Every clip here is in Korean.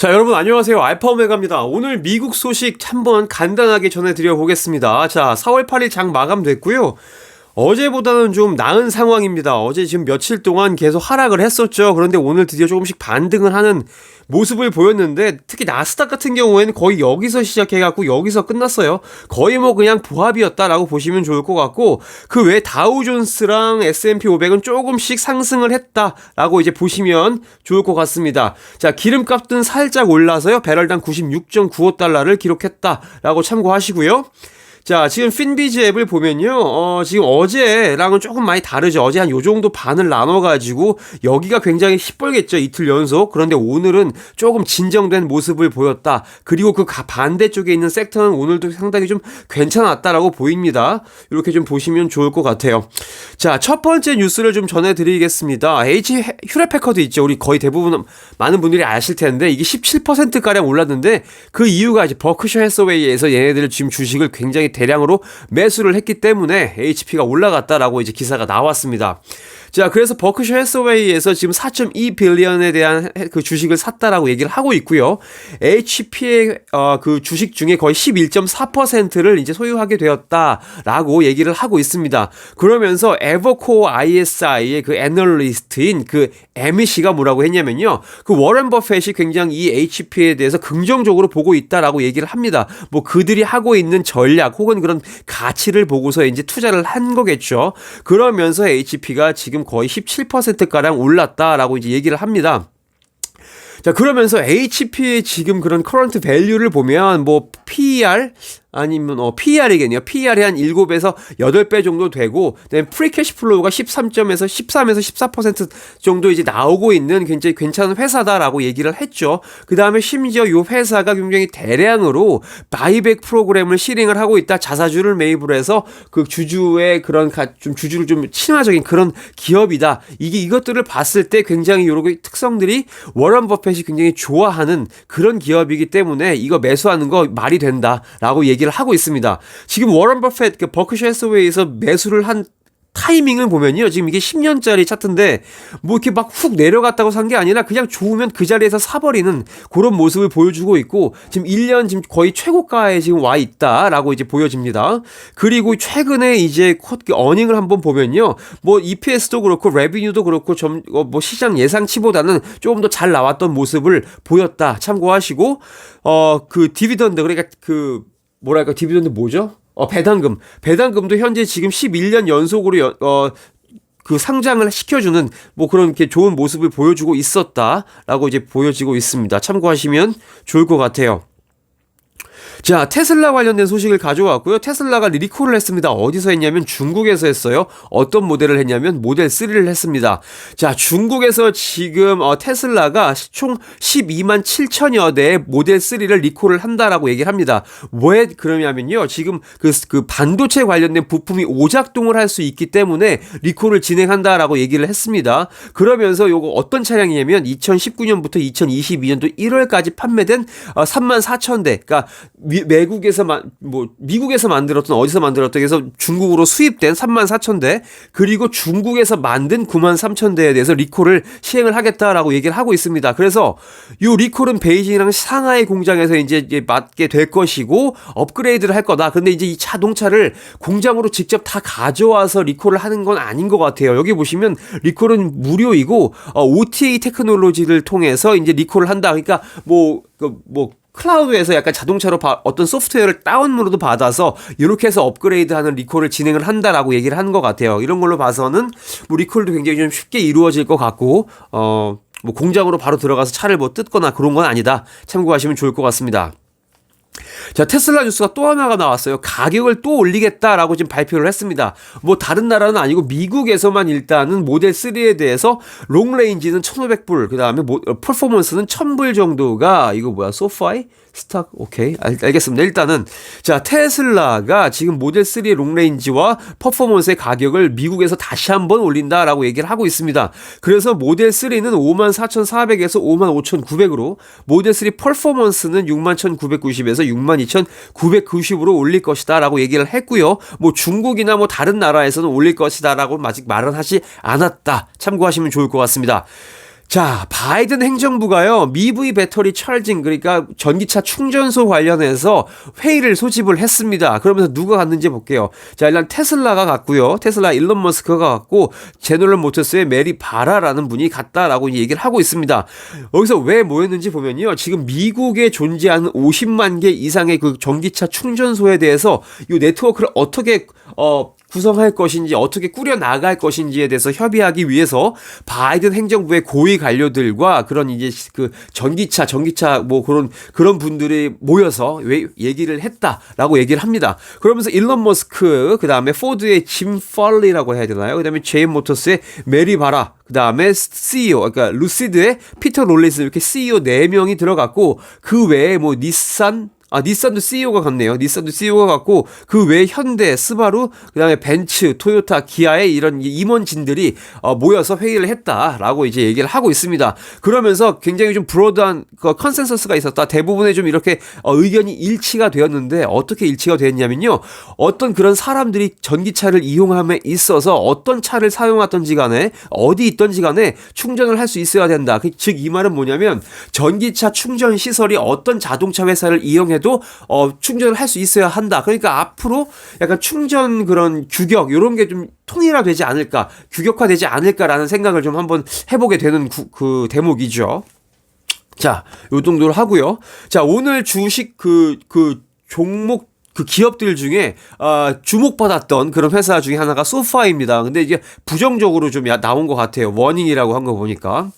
자, 여러분 안녕하세요. 알파 오메가입니다. 오늘 미국 소식 한번 간단하게 전해드려 보겠습니다. 자, 4월 8일 장 마감됐고요. 어제보다는 좀 나은 상황입니다. 어제 지금 며칠 동안 계속 하락을 했었죠. 그런데 오늘 드디어 조금씩 반등을 하는 모습을 보였는데, 특히 나스닥 같은 경우에는 거의 여기서 시작해갖고 여기서 끝났어요. 거의 뭐 그냥 보합이었다라고 보시면 좋을 것 같고, 그 외에 다우존스랑 S&P 500은 조금씩 상승을 했다라고 이제 보시면 좋을 것 같습니다. 자, 기름값은 살짝 올라서요. 배럴당 96.95달러를 기록했다라고 참고하시고요. 자, 지금 핀비즈 앱을 보면요, 지금 어제랑은 조금 많이 다르죠. 어제 한 요 정도 반을 나눠가지고, 여기가 굉장히 시뻘겠죠. 이틀 연속. 그런데 오늘은 조금 진정된 모습을 보였다. 그리고 그 반대쪽에 있는 섹터는 오늘도 상당히 좀 괜찮았다라고 보입니다. 이렇게 좀 보시면 좋을 것 같아요. 자, 첫 번째 뉴스를 좀 전해드리겠습니다. 휴렛패커드 있죠. 우리 거의 대부분 많은 분들이 아실 텐데, 이게 17%가량 올랐는데, 그 이유가 이제 버크셔 해서웨이에서 얘네들 지금 주식을 굉장히 대량으로 매수를 했기 때문에 HP가 올라갔다라고 이제 기사가 나왔습니다. 자, 그래서 버크셔 해서웨이에서 지금 4.2 빌리언에 대한 그 주식을 샀다라고 얘기를 하고 있고요. HP의 그 주식 중에 거의 11.4%를 이제 소유하게 되었다라고 얘기를 하고 있습니다. 그러면서 에버코어 ISI의 그 애널리스트인 그 에미 씨가 뭐라고 했냐면요. 그 워런 버핏이 굉장히 이 HP에 대해서 긍정적으로 보고 있다라고 얘기를 합니다. 뭐 그들이 하고 있는 전략 혹은 그런 가치를 보고서 이제 투자를 한 거겠죠. 그러면서 HP가 지금 거의 17%가량 올랐다라고 이제 얘기를 합니다. 자, 그러면서 HP의 지금 그런 커런트 밸류를 보면 뭐 PER 아니면 PER이겠네요. PER이 한 7에서 8배 정도 되고, 그다음에 프리 캐시 플로우가 13에서 14% 정도 이제 나오고 있는 굉장히 괜찮은 회사다라고 얘기를 했죠. 그다음에 심지어 이 회사가 굉장히 대량으로 바이백 프로그램을 실행을 하고 있다. 자사주를 매입을 해서 그 주주의 그런 좀 주주를 좀 친화적인 그런 기업이다. 이것들을 봤을 때 굉장히 여러 특성들이 워런 버핏이 굉장히 좋아하는 그런 기업이기 때문에 이거 매수하는 거 말이 된다라고 얘기를 하고 있습니다. 지금 워런 버핏 그 버크셔 해서웨이에서 매수를 한 타이밍을 보면요. 지금 이게 10년짜리 차트인데 뭐 이렇게 막 훅 내려갔다고 산 게 아니라 그냥 좋으면 그 자리에서 사버리는 그런 모습을 보여주고 있고, 지금 1년 지금 거의 최고가에 지금 와 있다라고 이제 보여집니다. 그리고 최근에 이제 어닝을 한번 보면요. 뭐 EPS도 그렇고 레비뉴도 그렇고 뭐 시장 예상치보다는 조금 더 잘 나왔던 모습을 보였다. 참고하시고, 그 디비던드, 그러니까 그 뭐랄까 디비던드 뭐죠? 배당금도 현재 지금 11년 연속으로 그 상장을 시켜주는 뭐 그런 이렇게 좋은 모습을 보여주고 있었다라고 이제 보여지고 있습니다. 참고하시면 좋을 것 같아요. 자, 테슬라 관련된 소식을 가져왔고요. 테슬라가 리콜을 했습니다. 어디서 했냐면 중국에서 했어요. 어떤 모델을 했냐면 모델 3를 했습니다. 자, 중국에서 지금 테슬라가 총 12만 7천여 대의 모델 3를 리콜을 한다라고 얘기를 합니다. 왜 그러냐면요. 지금 그 반도체 관련된 부품이 오작동을 할 수 있기 때문에 리콜을 진행한다라고 얘기를 했습니다. 그러면서 요거 어떤 차량이냐면 2019년부터 2022년도 1월까지 판매된 3만 4천 대. 그러니까 미국에서 만들었던 어디서 만들었던 해서 중국으로 수입된 3만 4천 대, 그리고 중국에서 만든 9만 3천 대에 대해서 리콜을 시행을 하겠다라고 얘기를 하고 있습니다. 그래서 이 리콜은 베이징이랑 상하이 공장에서 이제 맡게 될 것이고 업그레이드를 할 거다. 근데 이제 이 자동차를 공장으로 직접 다 가져와서 리콜을 하는 건 아닌 것 같아요. 여기 보시면 리콜은 무료이고 OTA 테크놀로지를 통해서 이제 리콜을 한다. 그러니까 클라우드에서 약간 자동차로 어떤 소프트웨어를 다운로드 받아서 이렇게 해서 업그레이드하는 리콜을 진행을 한다라고 얘기를 하는 것 같아요. 이런 걸로 봐서는 뭐 리콜도 굉장히 좀 쉽게 이루어질 것 같고, 뭐 공장으로 바로 들어가서 차를 뭐 뜯거나 그런 건 아니다. 참고하시면 좋을 것 같습니다. 자, 테슬라 뉴스가 또 하나가 나왔어요. 가격을 또 올리겠다라고 지금 발표를 했습니다. 뭐 다른 나라는 아니고 미국에서만 일단은 모델 3에 대해서 롱레인지는 1,500불, 그 다음에 퍼포먼스는 1,000불 정도가, 이거 뭐야, 소파이? 스탁, 오케이. 알겠습니다. 일단은, 자, 테슬라가 지금 모델 3의 롱레인지와 퍼포먼스의 가격을 미국에서 다시 한번 올린다라고 얘기를 하고 있습니다. 그래서 모델 3는 54,400에서 55,900으로, 모델 3 퍼포먼스는 61,990에서 62,990으로 올릴 것이다라고 얘기를 했고요. 뭐 중국이나 뭐 다른 나라에서는 올릴 것이다라고 아직 말은 하지 않았다. 참고하시면 좋을 것 같습니다. 자, 바이든 행정부가요, 미V 배터리 찰징, 그러니까 전기차 충전소 관련해서 회의를 소집을 했습니다. 그러면서 누가 갔는지 볼게요. 자, 일단 테슬라가 갔고요. 테슬라 일론 머스크가 갔고, 제너럴 모터스의 메리 바라라는 분이 갔다라고 얘기를 하고 있습니다. 여기서 왜 모였는지 보면요. 지금 미국에 존재하는 50만 개 이상의 그 전기차 충전소에 대해서 이 네트워크를 어떻게, 구성할 것인지 어떻게 꾸려 나갈 것인지에 대해서 협의하기 위해서 바이든 행정부의 고위 관료들과 그런 이제 그 전기차 뭐 그런 분들이 모여서 왜 얘기를 했다라고 얘기를 합니다. 그러면서 일론 머스크, 그다음에 포드의 짐 펄리라고 해야 되나요? 그다음에 제임 모터스의 메리 바라, 그다음에 CEO, 그러니까 루시드의 피터 롤리스, 이렇게 CEO 4명이 들어갔고, 그 외에 뭐 닛산도 CEO가 갔네요. 닛산도 CEO가 갔고, 그 외에 현대, 스바루, 그다음에 벤츠, 토요타, 기아의 이런 임원진들이 모여서 회의를 했다라고 이제 얘기를 하고 있습니다. 그러면서 굉장히 좀 브로드한 컨센서스가 있었다. 대부분의 좀 이렇게 의견이 일치가 되었는데, 어떻게 일치가 되었냐면요. 어떤 그런 사람들이 전기차를 이용함에 있어서 어떤 차를 사용하든지 간에 어디 있든지 간에 충전을 할 수 있어야 된다. 즉 이 말은 뭐냐면, 전기차 충전 시설이 어떤 자동차 회사를 이용해 도 충전을 할 수 있어야 한다. 그러니까 앞으로 약간 충전 그런 규격 이런 게 좀 통일화되지 않을까, 규격화되지 않을까라는 생각을 좀 한번 해보게 되는 그 대목이죠. 자, 요 정도로 하고요. 자, 오늘 주식 그 종목 그 기업들 중에 주목받았던 그런 회사 중에 하나가 소파입니다. 근데 이게 부정적으로 좀 나온 것 같아요. 워닝이라고 한 거 보니까.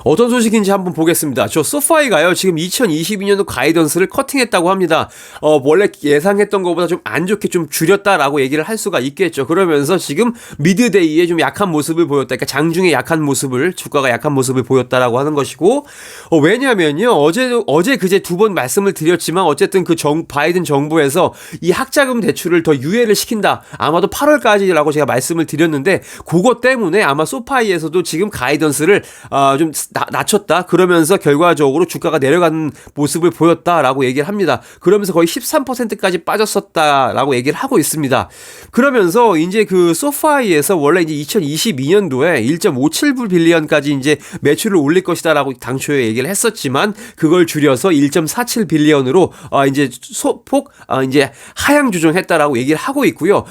어떤 소식인지 한번 보겠습니다. 저 소파이가요, 지금 2022년도 가이던스를 커팅했다고 합니다. 원래 예상했던 것보다 좀 안 좋게 좀 줄였다라고 얘기를 할 수가 있겠죠. 그러면서 지금 미드데이에 좀 약한 모습을 보였다. 그러니까 장중에 약한 모습을, 주가가 약한 모습을 보였다라고 하는 것이고, 왜냐면요, 어제 그제 2번 말씀을 드렸지만, 어쨌든 바이든 정부에서 이 학자금 대출을 더 유예를 시킨다. 아마도 8월까지라고 제가 말씀을 드렸는데, 그것 때문에 아마 소파이에서도 지금 가이던스를 좀 낮췄다. 그러면서 결과적으로 주가가 내려가는 모습을 보였다라고 얘기를 합니다. 그러면서 거의 13%까지 빠졌었다라고 얘기를 하고 있습니다. 그러면서 이제 그 소파이에서 원래 이제 2022년도에 1.57 빌리언까지 이제 매출을 올릴 것이다라고 당초에 얘기를 했었지만, 그걸 줄여서 1.47 빌리언으로 이제 소폭 이제 하향 조정했다라고 얘기를 하고 있고요.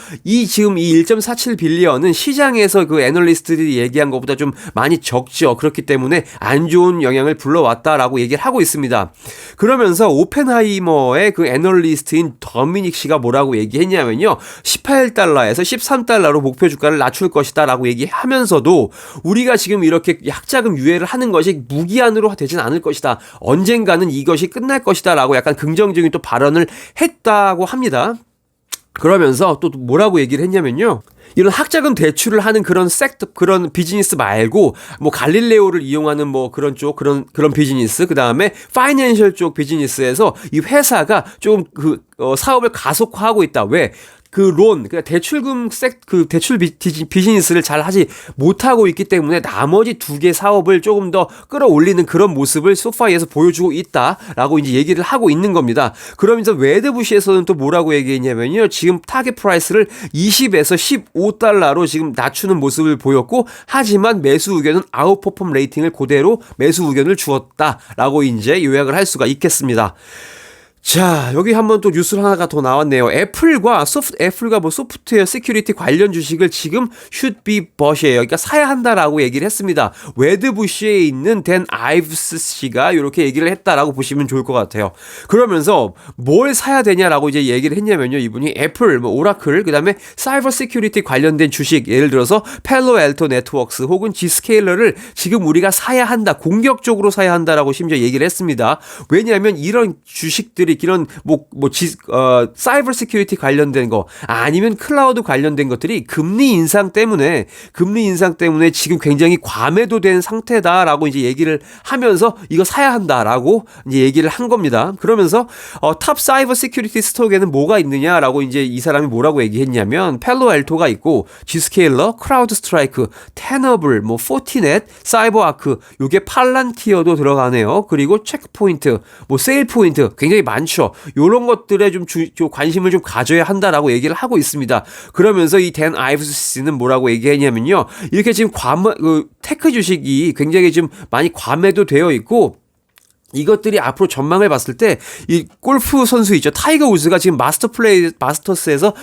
지금 이 1.47 빌리언은 시장에서 그 애널리스트들이 얘기한 것보다 좀 많이 적죠. 그렇기 때문에 안 좋은 영향을 불러왔다라고 얘기를 하고 있습니다. 그러면서 오펜하이머의 그 애널리스트인 더미닉 씨가 뭐라고 얘기했냐면요, 18달러에서 13달러로 목표 주가를 낮출 것이다 라고 얘기하면서도, 우리가 지금 이렇게 학자금 유예를 하는 것이 무기한으로 되진 않을 것이다, 언젠가는 이것이 끝날 것이다 라고 약간 긍정적인 또 발언을 했다고 합니다. 그러면서 또 뭐라고 얘기를 했냐면요, 이런 학자금 대출을 하는 그런 그런 비즈니스 말고, 뭐 갈릴레오를 이용하는 뭐 그런 비즈니스, 그 다음에 파이낸셜 쪽 비즈니스에서 이 회사가 좀 사업을 가속화하고 있다. 왜? 그러니까 대출 비즈니스를 잘 하지 못하고 있기 때문에 나머지 2개 사업을 조금 더 끌어올리는 그런 모습을 소파이에서 보여주고 있다라고 이제 얘기를 하고 있는 겁니다. 그러면서 웨드부시에서는 또 뭐라고 얘기했냐면요, 지금 타겟 프라이스를 20에서 15달러로 지금 낮추는 모습을 보였고, 하지만 매수 의견은 아웃퍼폼 레이팅을 그대로 매수 의견을 주었다라고 이제 요약을 할 수가 있겠습니다. 자, 여기 한번 또 뉴스 하나가 더 나왔네요. 애플과 뭐 소프트웨어 시큐리티 관련 주식을 지금 should be bough이에요. 그러니까 사야 한다라고 얘기를 했습니다. 웨드부시에 있는 댄 아이브스 씨가 이렇게 얘기를 했다라고 보시면 좋을 것 같아요. 그러면서 뭘 사야 되냐라고 이제 얘기를 했냐면요, 이분이 애플, 뭐 오라클, 그다음에 사이버 시큐리티 관련된 주식, 예를 들어서 펠로알토 네트워크스 혹은 G스케일러를 지금 우리가 사야 한다, 공격적으로 사야 한다라고 심지어 얘기를 했습니다. 왜냐하면 이런 주식들이 이런 사이버 시큐리티 관련된 거, 아니면 클라우드 관련된 것들이 금리 인상 때문에 지금 굉장히 과매도된 상태다라고 이제 얘기를 하면서 이거 사야 한다라고 이제 얘기를 한 겁니다. 그러면서 탑 사이버 시큐리티 스톡에는 뭐가 있느냐라고 이제 이 사람이 뭐라고 얘기했냐면, 펠로알토가 있고, G스케일러, 크라우드 스트라이크, 테너블, 뭐 포티넷, 사이버아크, 요게 팔란티어도 들어가네요. 그리고 체크포인트, 뭐 세일포인트, 굉장히 많이 많죠. 요런 것들에 좀 관심을 좀 가져야 한다라고 얘기를 하고 있습니다. 그러면서 이 댄 아이브스는 뭐라고 얘기했냐면요. 이렇게 지금 테크 주식이 굉장히 좀 많이 과매도되어 있고 이것들이 앞으로 전망을 봤을 때 이 골프 선수 있죠. 타이거 우즈가 지금 마스터스에서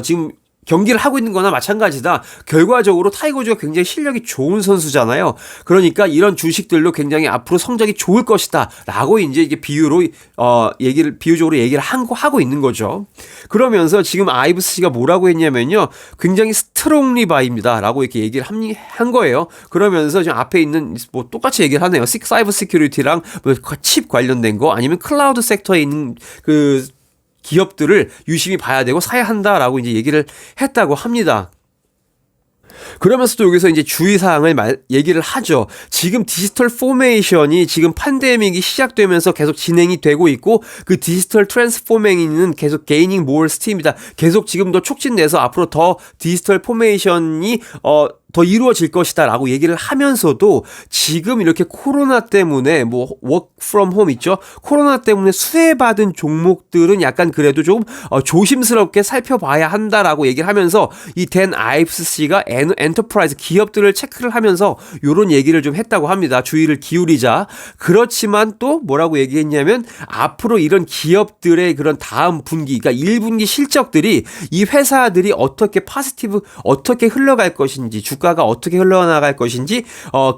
지금 경기를 하고 있는 거나 마찬가지다. 결과적으로 타이거 우즈가 굉장히 실력이 좋은 선수잖아요. 그러니까 이런 주식들도 굉장히 앞으로 성적이 좋을 것이다. 라고 이제 이게 비유적으로 얘기를 하고 있는 거죠. 그러면서 지금 아이브스 씨가 뭐라고 했냐면요. 굉장히 스트롱리 바입니다. 라고 이렇게 얘기를 한 거예요. 그러면서 지금 앞에 있는 뭐 똑같이 얘기를 하네요. 사이버 시큐리티랑 칩 관련된 거 아니면 클라우드 섹터에 있는 그 기업들을 유심히 봐야 되고 사야 한다라고 이제 얘기를 했다고 합니다. 그러면서 또 여기서 이제 주의사항을 얘기를 하죠. 지금 디지털 포메이션이 지금 팬데믹이 시작되면서 계속 진행이 되고 있고 그 디지털 트랜스포메이션은 계속 게이닝 모어 스팀이다. 계속 지금 더 촉진돼서 앞으로 더 디지털 포메이션이 더 이루어질 것이다 라고 얘기를 하면서도 지금 이렇게 코로나 때문에 뭐 워크 프롬 홈 있죠. 코로나 때문에 수혜받은 종목들은 약간 그래도 좀 조심스럽게 살펴봐야 한다라고 얘기를 하면서 이 댄 아이브스 씨가 엔터프라이즈 기업들을 체크를 하면서 요런 얘기를 좀 했다고 합니다. 주의를 기울이자. 그렇지만 또 뭐라고 얘기했냐면 앞으로 이런 기업들의 그런 다음 분기 그러니까 1분기 실적들이 이 회사들이 어떻게 흘러갈 것인지 주가가 어떻게 흘러나갈 것인지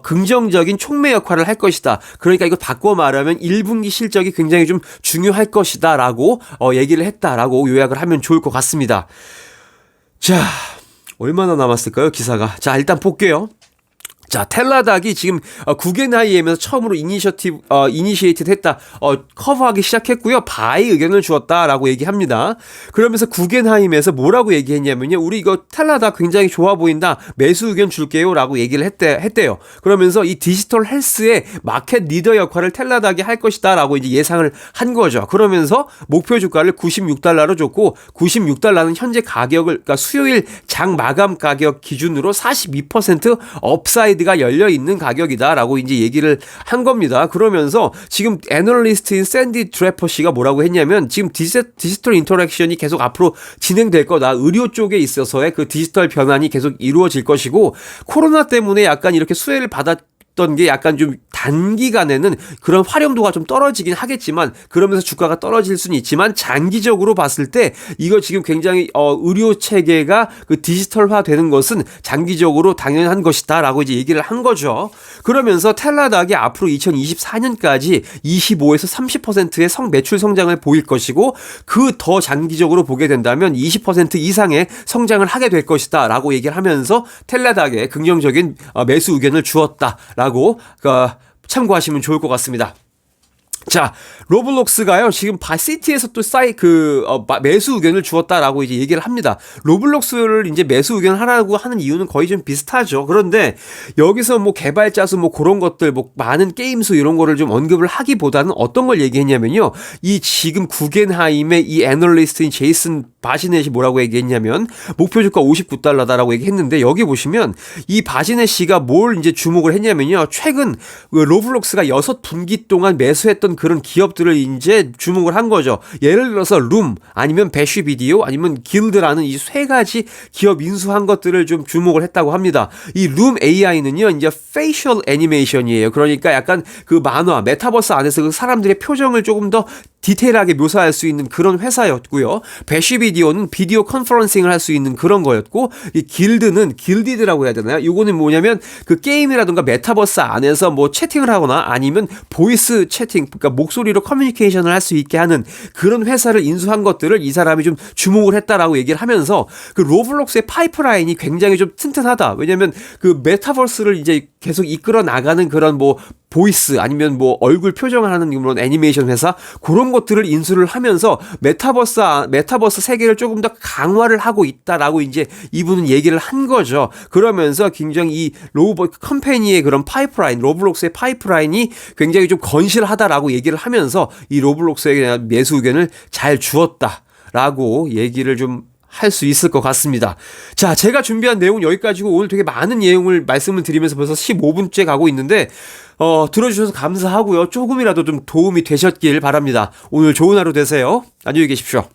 긍정적인 촉매 역할을 할 것이다. 그러니까 이거 바꿔 말하면 1분기 실적이 굉장히 좀 중요할 것이다 라고 얘기를 했다라고 요약을 하면 좋을 것 같습니다. 자, 얼마나 남았을까요 기사가. 자, 일단 볼게요. 자, 텔라닥이 지금 구겐하이엠에서 처음으로 이니시에이티드 했다. 커버하기 시작했고요. 바이 의견을 주었다라고 얘기합니다. 그러면서 구겐하임에서 뭐라고 얘기했냐면요. 우리 이거 텔라닥 굉장히 좋아 보인다. 매수 의견 줄게요라고 얘기를 했대요. 그러면서 이 디지털 헬스의 마켓 리더 역할을 텔라닥이 할 것이다라고 이제 예상을 한 거죠. 그러면서 목표 주가를 $96로 줬고 96달러는 현재 가격을 그러니까 수요일 장 마감 가격 기준으로 42% 업사이드 가 열려 있는 가격이다라고 이제 얘기를 한 겁니다. 그러면서 지금 애널리스트인 샌디 드래퍼 씨가 뭐라고 했냐면 지금 디지털 인터랙션이 계속 앞으로 진행될 거다. 의료 쪽에 있어서의 그 디지털 변환이 계속 이루어질 것이고 코로나 때문에 약간 이렇게 수혜를 받았던 게 약간 좀 단기간에는 그런 활용도가 좀 떨어지긴 하겠지만 그러면서 주가가 떨어질 수는 있지만 장기적으로 봤을 때 이거 지금 굉장히 의료 체계가 그 디지털화 되는 것은 장기적으로 당연한 것이다라고 이제 얘기를 한 거죠. 그러면서 텔라닥이 앞으로 2024년까지 25에서 30%의 매출 성장을 보일 것이고 그 더 장기적으로 보게 된다면 20% 이상의 성장을 하게 될 것이다라고 얘기를 하면서 텔라닥에 긍정적인 매수 의견을 주었다라고 참고하시면 좋을 것 같습니다. 자, 로블록스가요, 지금 바시티에서 또 매수 의견을 주었다라고 이제 얘기를 합니다. 로블록스를 이제 매수 의견을 하라고 하는 이유는 거의 좀 비슷하죠. 그런데 여기서 뭐 개발자 수 뭐 그런 것들, 뭐 많은 게임 수 이런 거를 좀 언급을 하기보다는 어떤 걸 얘기했냐면요. 이 지금 구겐하임의 이 애널리스트인 제이슨 바시넷이 뭐라고 얘기했냐면 목표 주가 $59다라고 얘기했는데 여기 보시면 이 바시넷 씨가 뭘 이제 주목을 했냐면요. 최근 로블록스가 6분기 동안 매수했던 그런 기업들을 이제 주목을 한 거죠. 예를 들어서 룸 아니면 배쉬 비디오 아니면 길드라는 이 세 가지 기업 인수한 것들을 좀 주목을 했다고 합니다. 이 룸 AI는요 이제 페이셜 애니메이션이에요. 그러니까 약간 그 만화 메타버스 안에서 그 사람들의 표정을 조금 더 디테일하게 묘사할 수 있는 그런 회사였고요. 배쉬 비디오는 비디오 컨퍼런싱을 할 수 있는 그런 거였고 이 길드는 길디드라고 해야 되나요? 이거는 뭐냐면 그 게임이라든가 메타버스 안에서 뭐 채팅을 하거나 아니면 보이스 채팅 그러니까 목소리로 커뮤니케이션을 할 수 있게 하는 그런 회사를 인수한 것들을 이 사람이 좀 주목을 했다라고 얘기를 하면서 그 로블록스의 파이프라인이 굉장히 좀 튼튼하다. 왜냐면 그 메타버스를 이제 계속 이끌어 나가는 그런 뭐 보이스 아니면 뭐 얼굴 표정을 하는 그런 애니메이션 회사 그런 것들을 인수를 하면서 메타버스 세계를 조금 더 강화를 하고 있다라고 이제 이분은 얘기를 한 거죠. 그러면서 굉장히 이 컴퍼니의 그런 파이프라인, 로블록스의 파이프라인이 굉장히 좀 건실하다라고 얘기를 하면서 이 로블록스에 대한 매수 의견을 잘 주었다라고 얘기를 좀 할 수 있을 것 같습니다. 자, 제가 준비한 내용은 여기까지고 오늘 되게 많은 내용을 말씀을 드리면서 벌써 15분째 가고 있는데 들어주셔서 감사하고요. 조금이라도 좀 도움이 되셨길 바랍니다. 오늘 좋은 하루 되세요. 안녕히 계십시오.